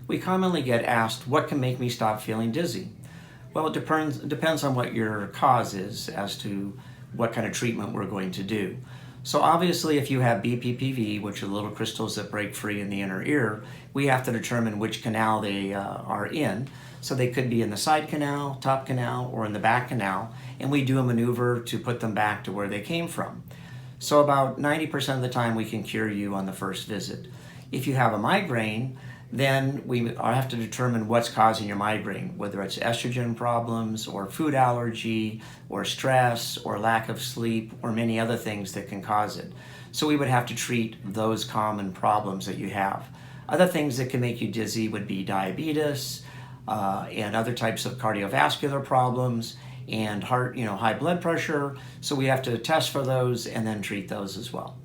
We commonly get asked, what can make me stop feeling dizzy? Well, it depends on what your cause is as to what kind of treatment we're going to do. So obviously if you have Bppv, which are little crystals that break free in the inner ear, we have to determine which canal they are in. So they could be in the side canal, top canal, or in the back canal, and we do a maneuver to put them back to where they came from. So about 90% of the time we can cure you on the first visit. If you have a migraine, then we have to determine what's causing your migraine, whether it's estrogen problems or food allergy or stress or lack of sleep or many other things that can cause it. So we would have to treat those common problems that you have. Other things that can make you dizzy would be diabetes and other types of cardiovascular problems and high blood pressure. So we have to test for those and then treat those as well.